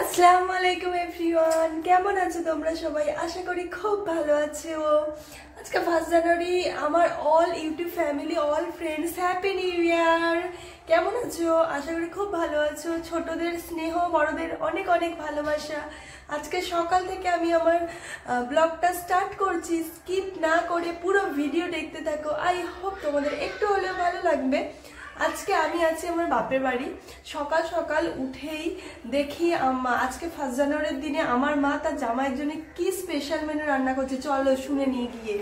আসসালামু আলাইকুম এভরিওয়ান, কেমন আছো তোমরা সবাই? আশা করি খুব ভালো আছো। আজকে 1 জানুয়ারি। আমার all YouTube family, all friends, happy new year. কেমন আছো? আশা করি খুব ভালো আছো। ছোটদের স্নেহ, বড়দের অনেক অনেক ভালোবাসা। আজকে সকাল থেকে আমি আমার ব্লগটা স্টার্ট করছি। স্কিপ না করে পুরো ভিডিও দেখতে থাকো। আই হোপ তোমাদের একটু হলেও ভালো লাগবে। আজকে আমি আছি আমার বাপের বাড়ি। সকাল সকাল উঠেই দেখি আজকে 1 জানুয়ারির দিনে আমার মা তার জামাইয়ের জন্য কি স্পেশাল মেনু রান্না করছে, চলো শুনে নিয়ে গিয়ে।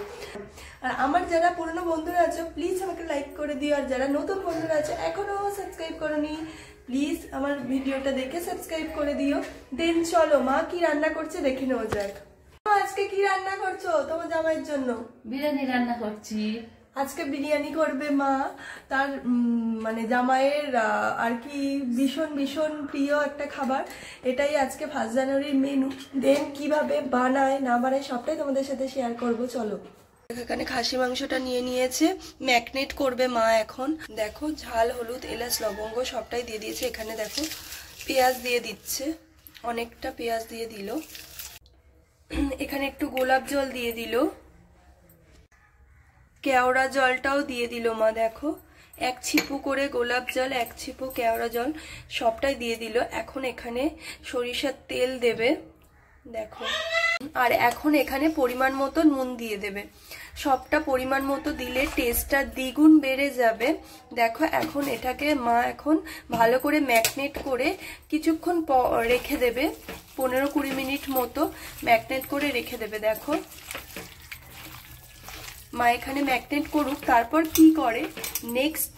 আর আমার যারা পুরনো বন্ধুরা আছো প্লিজ আমাকে লাইক করে দিও, আর যারা নতুন বন্ধুরা আছে এখনো সাবস্ক্রাইব করোনি প্লিজ আমার ভিডিওটা দেখে সাবস্ক্রাইব করে দিও। দেন চলো মা কি রান্না করছে দেখে নেওয়া যাক। আজকে কি রান্না করছো তোমার জামাইয়ের জন্য? বিরিয়ানি রান্না করছি। আজকে বিরিয়ানি করবে মা, তার মানে জামাইয়ের আর কি ভীষণ ভীষণ প্রিয় একটা খাবার। এটাই আজকে 1 জানুয়ারির মেনু। দেন কিভাবে বানায় না বানায় সবটাই তোমাদের সাথে শেয়ার করব। চলো। এখানে খাসি মাংসটা নিয়ে নিয়েছে, ম্যাগনেট করবে মা এখন। দেখো ঝাল, হলুদ, এলাচ, লবঙ্গ সবটাই দিয়ে দিয়েছে। এখানে দেখো পেঁয়াজ দিয়ে দিচ্ছে, অনেকটা পেঁয়াজ দিয়ে দিল। এখানে একটু গোলাপ জল দিয়ে দিল, কেওড়া জলটাও দিয়ে দিল মা। দেখো 1 ছিপু করে গোলাপ জল, 1 ছিপু কেওড়া জল সবটাই দিয়ে দিল। এখন এখানে সরিষার তেল দেবে দেখো, আর এখন এখানে পরিমাণ মতো নুন দিয়ে দেবে। সবটা পরিমাণ মতো দিলে টেস্টটা দ্বিগুণ বেড়ে যাবে। দেখো এখন এটাকে মা এখন ভালো করে ম্যাগনেট করে কিছুক্ষণ রেখে দেবে, 15-20 মিনিট মতো ম্যাগনেট করে রেখে দেবে। দেখো মা এখানে ম্যাগনেট করুক, তারপর কি করে নেক্সট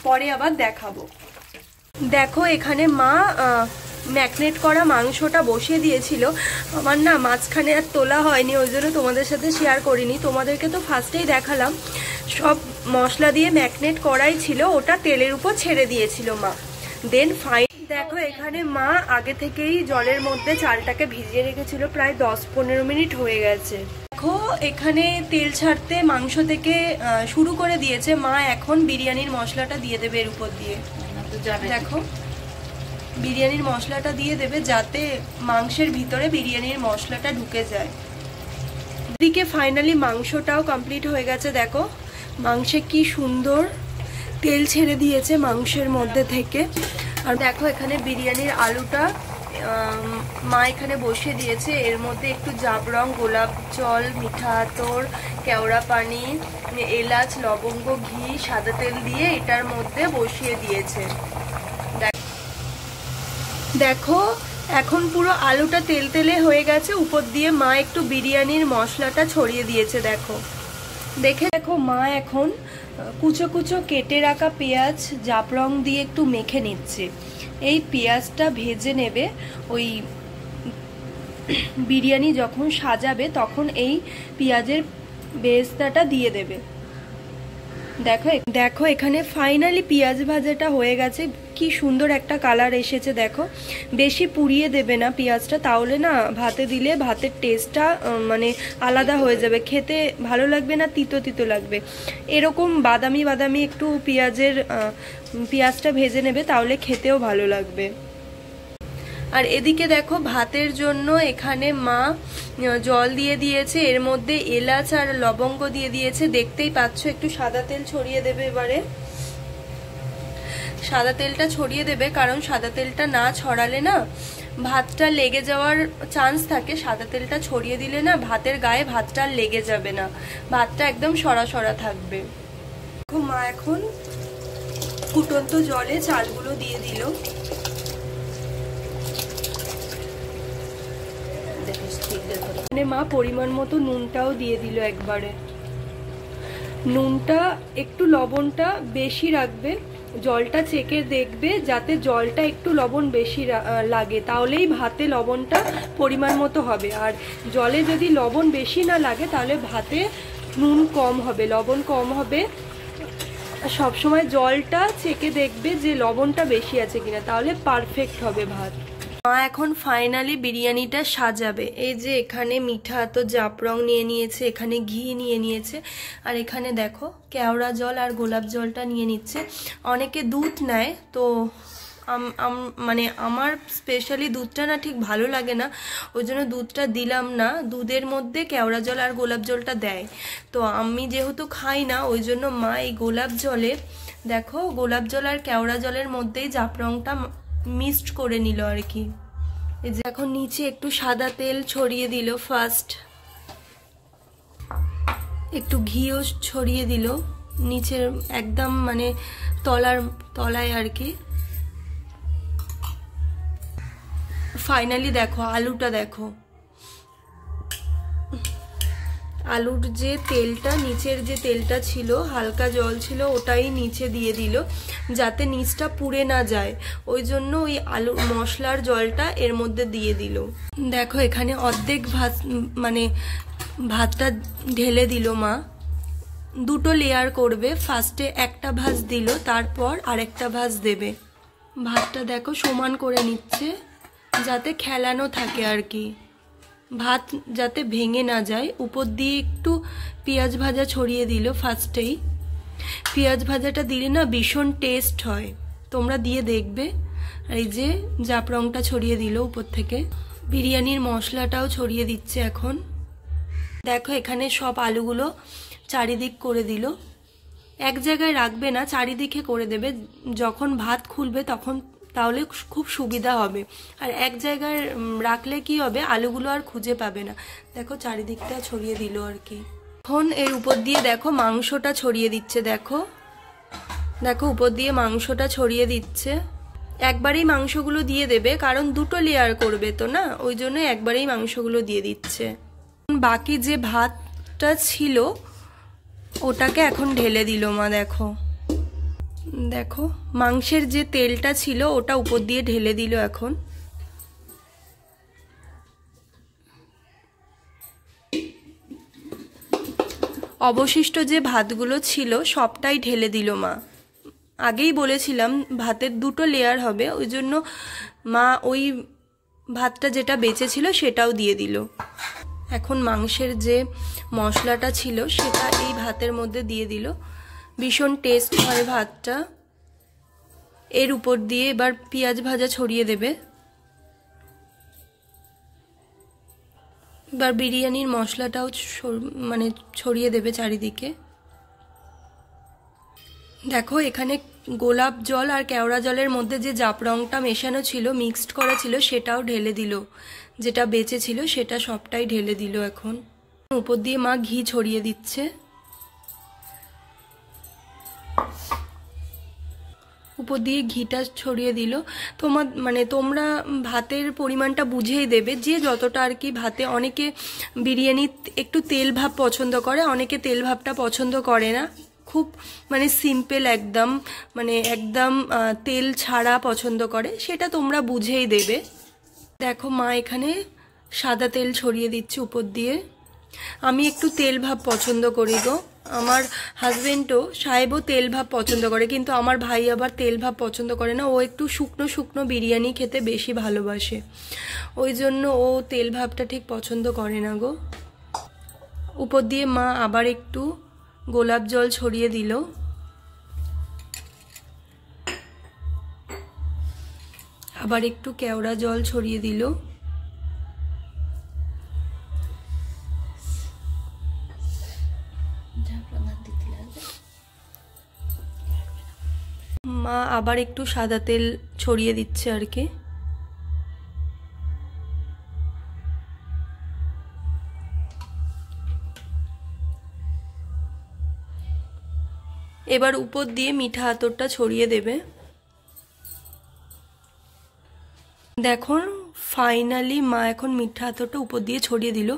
পরে আবার দেখাবো। দেখো এখানে মা ম্যাগনেট করা মাংসটা বসিয়ে দিয়েছিল। আমার না মাঝখানে আর তোলা হয়নি, ওই জন্য তোমাদের সাথে শেয়ার করিনি। তোমাদেরকে তো ফার্স্টেই দেখালাম, সব মশলা দিয়ে ম্যাগনেট করাই ছিল, ওটা তেলের উপর ছেড়ে দিয়েছিল মা। দেন ফাইন দেখো এখানে মা আগে থেকেই জলের মধ্যে চালটাকে ভিজিয়ে রেখেছিল, প্রায় 10-15 মিনিট হয়ে গেছে। দেখো এখানে তেল ছাড়তে মাংস থেকে শুরু করে দিয়েছে মা। এখন বিরিয়ানির মশলাটা দিয়ে দেবে এর উপর দিয়ে। দেখো বিরিয়ানির মশলাটা দিয়ে দেবে যাতে মাংসের ভিতরে বিরিয়ানির মশলাটা ঢুকে যায়। এদিকে ফাইনালি মাংসটাও কমপ্লিট হয়ে গেছে। দেখো মাংসে কি সুন্দর তেল ছেড়ে দিয়েছে মাংসের মধ্যে থেকে। আর দেখো এখানে বিরিয়ানির আলুটা মা এখানে বসিয়ে দিয়েছে। এর মধ্যে একটু জাবরং, গোলাপ জল, মিঠা আতর, কেওড়া পানি, এলাচ, লবঙ্গ, ঘি, সাদা তেল দিয়ে এটার মধ্যে বসিয়ে দিয়েছে। দেখো এখন পুরো আলুটা তেল তেলে হয়ে গেছে। উপর দিয়ে মা একটু বিরিয়ানির মশলাটা ছড়িয়ে দিয়েছে। দেখো দেখো মা এখন কুচো কুচো কেটে রাখা পেঁয়াজ জাফরং দিয়ে একটু মেখে নিচ্ছে। এই পেঁয়াজটা ভেজে নেবে, ওই বিরিয়ানি যখন সাজাবে তখন এই পেঁয়াজের বেরেস্তাটা দিয়ে দেবে। দেখো এখানে ফাইনালি পেঁয়াজ ভাজাটা হয়ে গেছে, কি সুন্দর একটা কালার এসেছে। দেখো বেশি পুড়িয়ে দেবে না পেঁয়াজটা, তাহলে না ভাতে দিলে ভাতের টেস্টটা মানে আলাদা হয়ে যাবে, খেতে ভালো লাগবে না, তিতো তিতো লাগবে। এরকম বাদামি বাদামি একটু পেঁয়াজটা ভেজে নেবে, তাহলে খেতেও ভালো লাগবে। আর এদিকে দেখো ভাতের জন্য এখানে মা জল দিয়ে দিয়েছে, এর মধ্যে এলাচ আর লবঙ্গ দিয়ে দিয়েছে। দেখতেই পাচ্ছ একটু সাদা তেল ছড়িয়ে দেবে। এবারে সাদা তেলটা ছড়িয়ে দেবে, কারণ সাদা তেলটা না ছড়ালে না ভাতটা লেগে যাওয়ার চান্স থাকে। সাদা তেলটা ছড়িয়ে দিলে না ভাতের গায়ে ভাতটা লেগে যাবে না, ভাতটা একদম সরা সরা থাকবে। দেখো মা এখন ফুটন্ত জলে চালগুলো দিয়ে দিল। মা পরিমাণ মতো নুনটাও দিয়ে দিল একবারে। নুনটা একটু লবণটা বেশি রাখবে, জলটা চেকে দেখবে যাতে জলটা একটু লবণ বেশি লাগে, তাহলেই ভাতে লবণটা পরিমাণ মতো হবে। আর জলে যদি লবণ বেশি না লাগে তাহলে ভাতে নুন কম হবে, লবণ কম হবে। সবসময় জলটা চেকে দেখবে যে লবণটা বেশি আছে কিনা, তাহলে পারফেক্ট হবে ভাত। মা এখন ফাইনালি বিরিয়ানিটা সাজাবে। এই যে এখানে মিঠা তো জাফরং নিয়ে নিয়েছে, এখানে ঘি নিয়ে নিয়েছে, আর এখানে দেখো কেওড়া জল আর গোলাপ জলটা নিয়ে নিচ্ছে। অনেকে দুধ নেয়, তো মানে আমার স্পেশালি দুধটা না ঠিক ভালো লাগে না, ওই জন্য দুধটা দিলাম না। দুধের মধ্যে কেওড়া জল আর গোলাপ জলটা দেয়, তো আমি যেহেতু খাই না ওই জন্য মা এই গোলাপ জলে, দেখো গোলাপ জল আর কেওড়া জলের মধ্যেই জাফরংটা মিক্সড করে নিল আর কি। এই যে এখন নিচে একটু সাদা তেল ছড়িয়ে দিল, ফার্স্ট একটু ঘিও ছড়িয়ে দিল নিচের একদম মানে তলায় আর কি। ফাইনালি দেখো আলুটা, দেখো আলুর যে তেলটা, নিচের যে তেলটা ছিল হালকা জল ছিল ওটাই নিচে দিয়ে দিল যাতে নিচটা পুড়ে না যায়, ওই জন্য ওই আলু মশলার জলটা এর মধ্যে দিয়ে দিল। দেখো এখানে অর্ধেক ভাত মানে ভাতটা ঢেলে দিল মা, দুটো লেয়ার করবে, ফার্স্টে একটা ভাঁজ দিল তারপর আরেকটা ভাঁজ দেবে। ভাতটা দেখো সমান করে নিচ্ছে যাতে খেলানো থাকে আর কি, ভাত যাতে ভেঙে না যায়। উপর দিয়ে একটু পেঁয়াজ ভাজা ছড়িয়ে দিল ফার্স্টেই, পেঁয়াজ ভাজাটা দিলে না ভীষণ টেস্ট হয়, তোমরা দিয়ে দেখবে। আর এই যে জাফরংটা ছড়িয়ে দিল উপর থেকে, বিরিয়ানির মশলাটাও ছড়িয়ে দিচ্ছে এখন। দেখো এখানে সব আলুগুলো চারিদিক করে দিল, এক জায়গায় রাখবে না, চারিদিকে করে দেবে, যখন ভাত খুলবে তখন তাহলে খুব সুবিধা হবে। আর এক জায়গায় রাখলে কি হবে, আলুগুলো আর খুঁজে পাবে না। দেখো চারিদিকটা ছড়িয়ে দিল আর কি। এখন এর উপর দিয়ে দেখো মাংসটা ছড়িয়ে দিচ্ছে, দেখো দেখো উপর দিয়ে মাংসটা ছড়িয়ে দিচ্ছে। একবারেই মাংসগুলো দিয়ে দেবে কারণ দুটো লেয়ার করবে তো না, ওই জন্য একবারেই মাংসগুলো দিয়ে দিচ্ছে। বাকি যে ভাতটা ছিল ওটাকে এখন ঢেলে দিল মা, দেখো দেখো মাংসের যে তেলটা ছিল ওটা উপর দিয়ে ঢেলে দিল এখন। অবশিষ্ট যে ভাতগুলো ছিল সবটাই ঢেলে দিল মা। আগেই বলেছিলাম ভাতের দুটো লেয়ার হবে, ওই জন্য মা ওই ভাতটা যেটা বেঁচে ছিল সেটাও দিয়ে দিল। এখন মাংসের যে মশলাটা ছিল সেটা এই ভাতের মধ্যে দিয়ে দিল, ভীষণ টেস্ট হয় ভাতটা। এর উপর দিয়ে এবার পেঁয়াজ ভাজা ছড়িয়ে দেবে, এবার বিরিয়ানির মশলাটাও মানে ছড়িয়ে দেবে চারিদিকে। দেখো এখানে গোলাপ জল আর কেওড়া জলের মধ্যে যে জাফরংটা মেশানো ছিল, মিক্সড করা ছিল, সেটাও ঢেলে দিল, যেটা বেঁচে ছিল সেটা সবটাই ঢেলে দিল এখন। উপর দিয়ে মা ঘি ছড়িয়ে দিচ্ছে, উপর দিয়ে ঘিটা ছড়িয়ে দিল। তোমরা ভাতের পরিমাণটা বুঝেই দেবে, যে যতটা আর কি ভাতে। অনেকে বিরিয়ানি একটু তেল ভাব পছন্দ করে, অনেকে তেল ভাবটা পছন্দ করে না, খুব মানে সিম্পল একদম, মানে একদম তেল ছাড়া পছন্দ করে, সেটা তোমরা বুঝেই দেবে। দেখো মা এখানে সাদা তেল ছড়িয়ে দিচ্ছে উপর দিয়ে। আমি একটু তেল ভাব পছন্দ করি গো, আমার হাজবেন্ডও সাহেবও তেল ভাব পছন্দ করে, কিন্তু আমার ভাই আবার তেল ভাব পছন্দ করে না, ও একটু শুকনো শুকনো বিরিয়ানি খেতে বেশি ভালোবাসে, ওই জন্য ও তেল ভাবটা ঠিক পছন্দ করে না গো। উপর দিয়ে মা আবার একটু গোলাপ জল ছড়িয়ে দিল, আবার একটু কেওড়া জল ছড়িয়ে দিল। মা আবার একটু সাদা তেল ছড়িয়ে দিচ্ছে আর কি। এবার উপর দিয়ে মিঠা আতরটা ছড়িয়ে দেবে। দেখো ফাইনালি মা এখন মিঠা আতরটা উপর দিয়ে ছড়িয়ে দিল।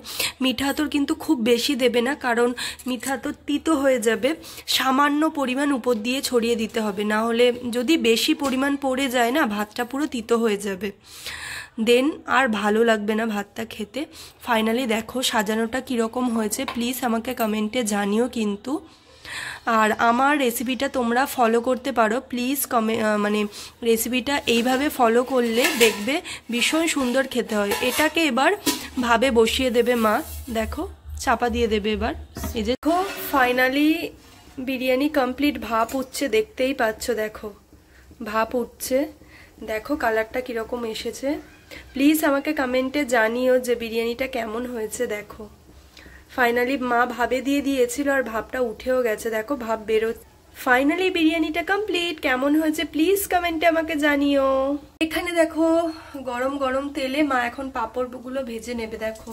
মিঠা আতর কিন্তু খুব বেশি দেবে না, কারণ মিঠা আতর তিতো হয়ে যাবে, সামান্য পরিমাণ উপর দিয়ে ছড়িয়ে দিতে হবে, না হলে যদি বেশি পরিমাণ পড়ে যায় না ভাতটা পুরো তিতো হয়ে যাবে, দেন আর ভালো লাগবে না ভাতটা খেতে। ফাইনালি দেখো সাজানোটা কীরকম হয়েছে, প্লিজ আমাকে কমেন্টে জানিও কিন্তু। আর আমার রেসিপিটা তোমরা ফলো করতে পারো প্লিজ, মানে রেসিপিটা এইভাবে ফলো করলে দেখবে ভীষণ সুন্দর খেতে হয়। এটাকে এবার ভাবে বসিয়ে দেবে মা, দেখো চাপা দিয়ে দেবে এবার। এই যে দেখো ফাইনালি বিরিয়ানি কমপ্লিট, ভাপ উঠছে, দেখতেই পাচ্ছ, দেখো ভাপ উঠছে। দেখো কালারটা কিরকম এসেছে। প্লিজ আমাকে কমেন্টে জানিও যে বিরিয়ানিটা কেমন হয়েছে। দেখো ফাইনালি মা ভাবে দিয়ে দিয়েছিল আর ভাবটা উঠেও গেছে, দেখো ভাব বেরো। ফাইনালি বিরিয়ানিটা কমপ্লিট। কেমন হয়েছে প্লিজ কমেন্টে আমাকে জানিও। এখানে দেখো গরম গরম তেলে মা এখন পাঁপড়গুলো ভেজে নেবে। দেখো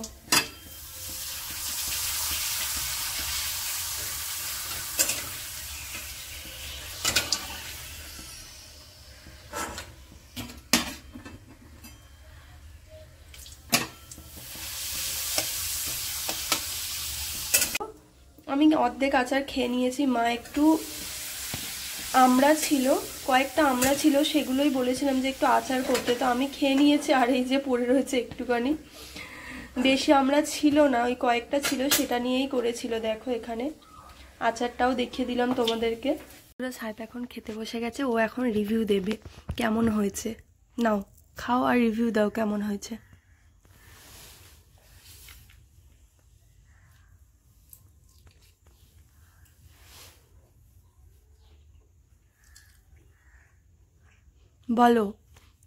আমি অর্ধেক আচার খেয়ে নিয়েছি। মা একটু আমড়া ছিল, কয়েকটা আমড়া ছিল, সেগুলোই বলেছিলাম যে একটু আচার করতে, তো আমি খেয়ে নিয়েছি। আর এই যে পড়ে রয়েছে একটুখানি, বেশি আমড়া ছিল না, ওই কয়েকটা ছিল, সেটা নিয়েই করেছিল। দেখো এখানে আচারটাও দেখিয়ে দিলাম তোমাদেরকে। সাহেব এখন খেতে বসে গেছে, ও এখন রিভিউ দেবে কেমন হয়েছে। নাও খাও আর রিভিউ দাও কেমন হয়েছে। বলো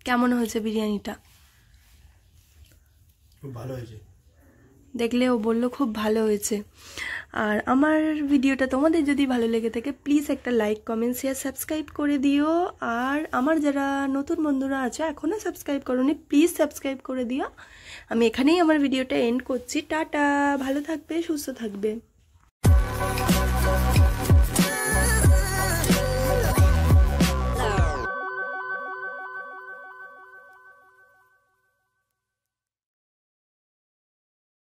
কেমন হয়েছে বিরিয়ানিটা। খুব ভালো হয়েছে। দেখলে ও বললো খুব ভালো হয়েছে। আর আমার ভিডিওটা তোমাদের যদি ভালো লেগে থাকে প্লিজ একটা লাইক কমেন্ট শেয়ার সাবস্ক্রাইব করে দিও। আর আমার যারা নতুন বন্ধুরা আছে এখনও সাবস্ক্রাইব করোনি প্লিজ সাবস্ক্রাইব করে দিও। আমি এখানেই আমার ভিডিওটা এন্ড করছি। টাটা, ভালো থাকবে, সুস্থ থাকবে।